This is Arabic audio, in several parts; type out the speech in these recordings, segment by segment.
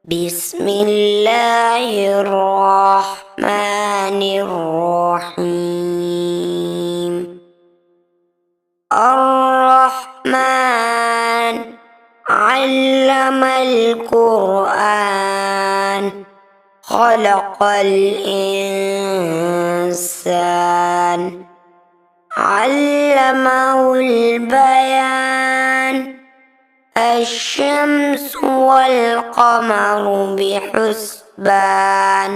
بسم الله الرحمن الرحيم. الرحمن علم القرآن خلق الإنسان علمه البيان. الشمس والقمر بحسبان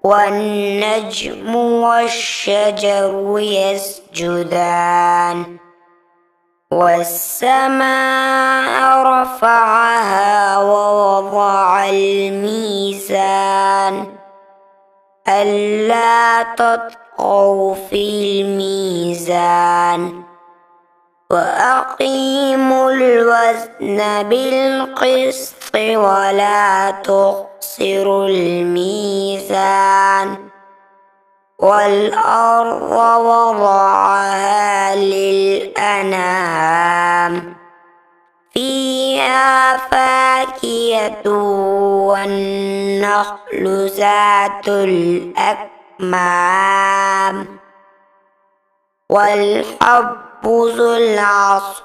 والنجم والشجر يسجدان والسماء رفعها ووضع الميزان ألا تطغوا في الميزان وأقيموا الوزن بالقسط ولا تخسروا الميزان والأرض وضعها للأنام فيها فاكهة والنخل ذات الأكمام والحب ذو العصف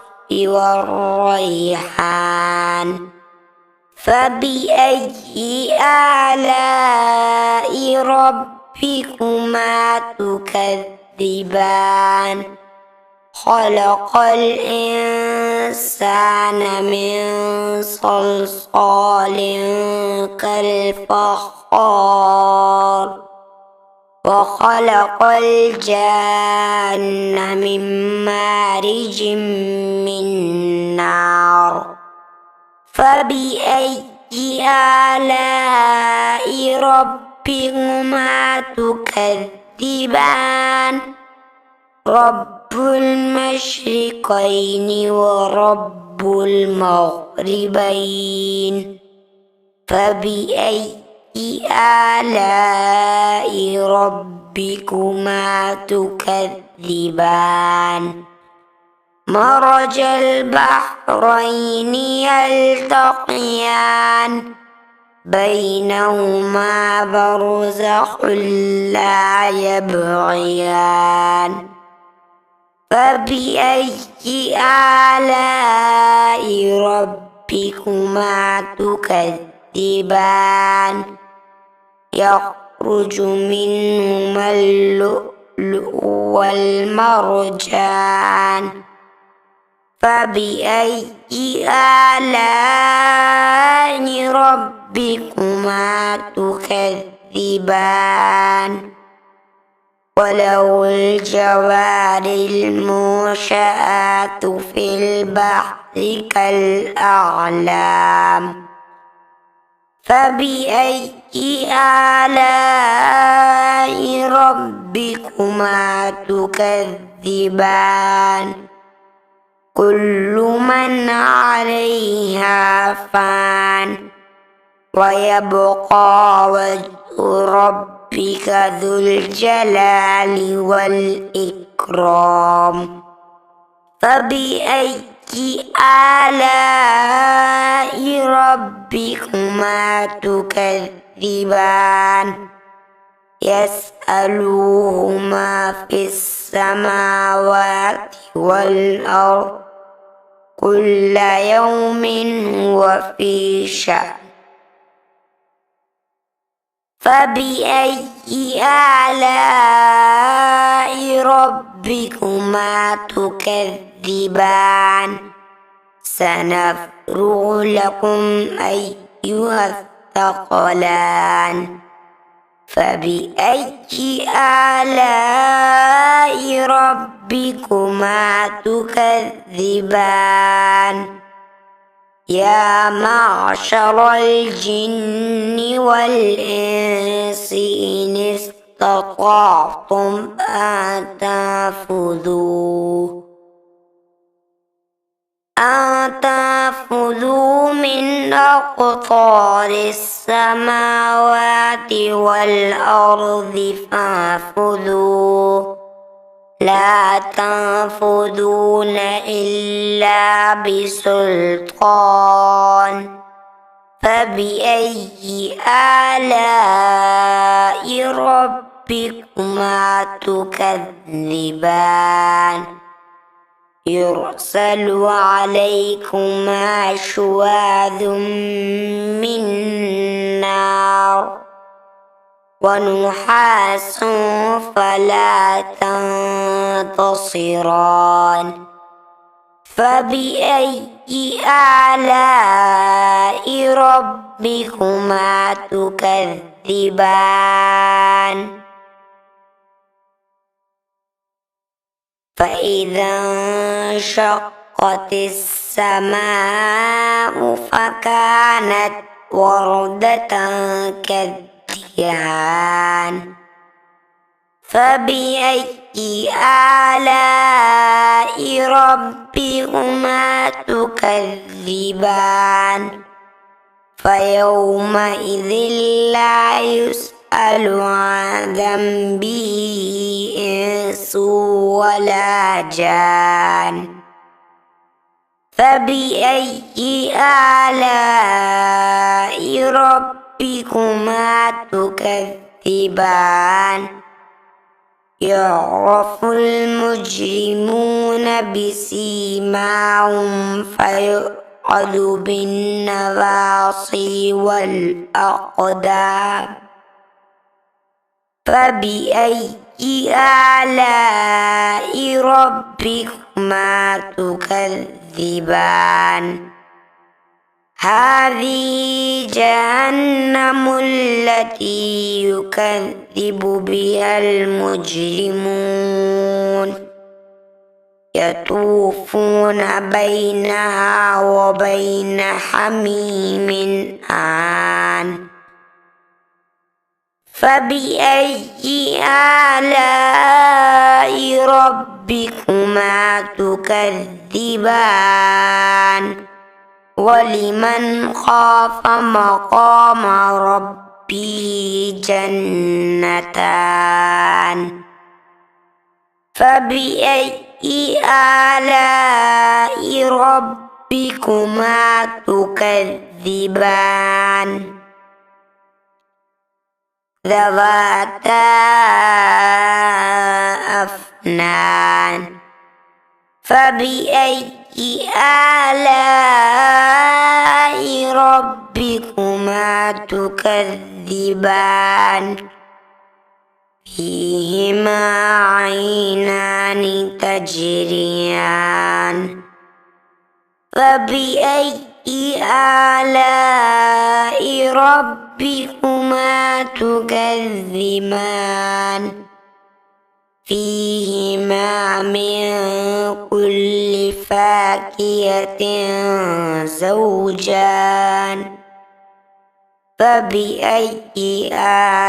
والريحان فبأي آلاء ربكما تكذبان خلق الإنسان من صلصال كالفخار وخلق الجان من مارج من نار فبأي آلاء ربكما تكذبان رب المشرقين ورب المغربين فبأي آلاء ربكما تكذبان مرج البحرين يلتقيان بينهما برزخ لا يبغيان فبأي آلاء ربكما تكذبان يخرج منهما اللؤلؤ والمرجان فبأي آلاء ربكما تكذبان وله الجوار المنشآت في البحر كالأعلام فبأي آلاء ربكما تكذبان كل من عليها فان ويبقى وجه ربك ذو الجلال والإكرام فبأي آلاء ربكما تكذبان يسألوه ما في السماوات والأرض كل يوم هو في شأن فبأي آلاء ربكما تكذبان سنفرغ لكم أيها الثقلان فبأي آلاء ربكما تكذبان يا معشر الجن والإنس إن استطعتم أن تنفذوا من أقطار السماوات والأرض فانفذوا لا تنفذون إلا بسلطان فبأي آلاء ربكما تكذبان يرسل عليكما شواذ من نار ونحاس فلا تنتصران فبأي آلاء ربكما تكذبان فإذا انشقت السماء فكانت وردة كالدهان فبأي آلاء ربكما تكذبان فيومئذ لا يسأل عن ذنبه إنس ولا جان فبأي آلاء ربكما تكذبان يعرف المجرمون بسيماهم فيؤخذ بالنواصي والأقدام فبأي آلاء ربكما تكذبان هذه جهنم التي يكذب بها المجرمون يطوفون بينها وبين حميم آن فبأي آلاء ربكما تكذبان ولمن خاف مقام ربه جنتان فبأي آلاء ربكما تكذبان ذواتا أفنان فبأي آلاء ربكما تكذبان فيهما عينان تجريان فبأي آلاء ربكما تكذبان فيهما من كل فاكهة زوجان فبأي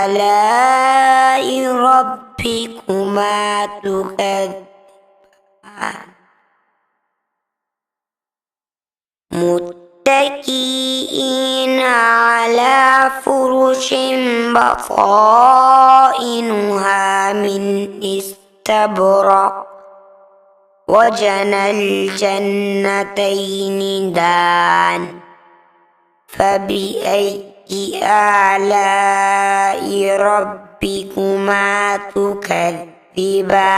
آلاء ربكما تكذبان متكئين على فرش بطائنها من استبرق وجنى الجنتين دان فبأي آلاء ربكما تكذبان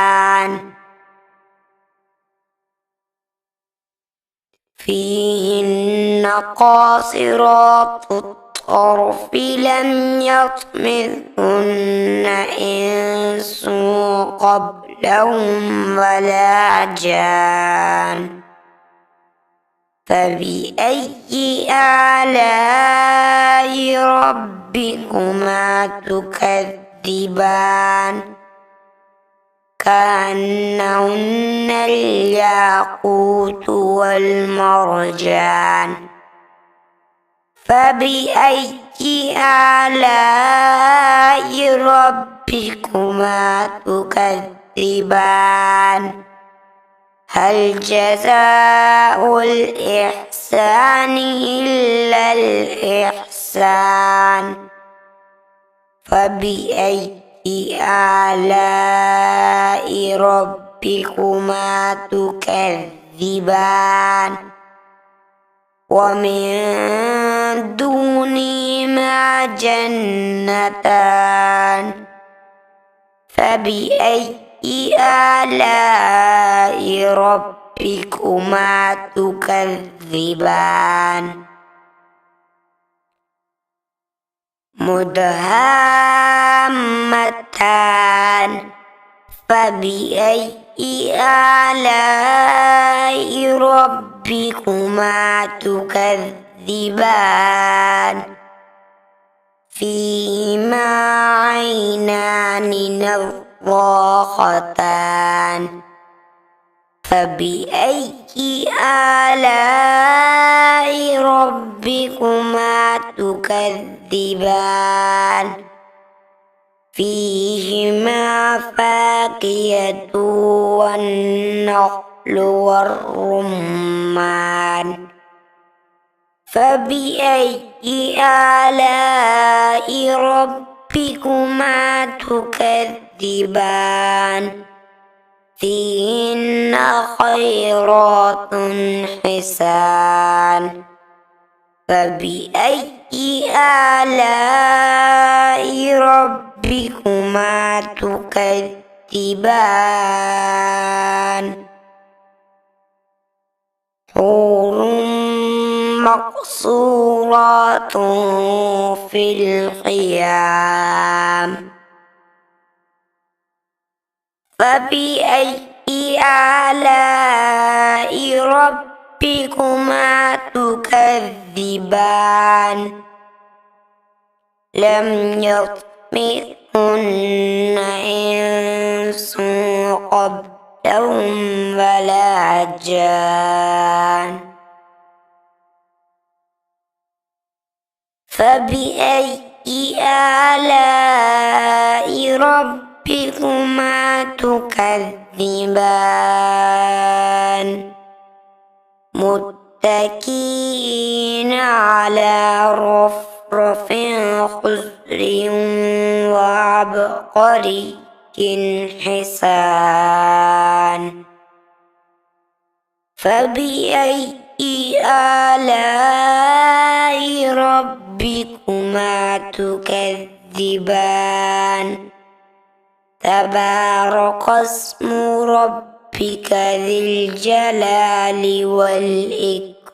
فيهن قاصرات الطرف لم يطمثهن إنس قبلهم ولا جان فبأي آلاء ربكما تكذبان كأنهن الياقوت والمرجان فبأي آلاء ربكما تكذبان هل جزاء الإحسان إلا الإحسان فبأي آلاء ربكما تكذبان ومن دونهما جنتان فبأي آلاء ربكما تكذبان مدهامتان فبأي آلاء ربكما تكذبان فيهما عينان نضاختان فبأي آلاء ربكما تكذبان فيهما فاكهة والنخل والرمان فبأي آلاء ربكما تكذبان فيهن خيرات حسان فبأي آلاء ربكما تكذبان حور مقصورات في الخيام فبأي آلاء ربكما تكذبان لم يطمثهن إنس قبلهم ولا جان فبأي آلاء ربكما تكذبان متكئين على رفرف خضر وعبقري حسان فبأي آلاء ربكما تكذبان تبارك اسم ربك ذي الجلال والإكرام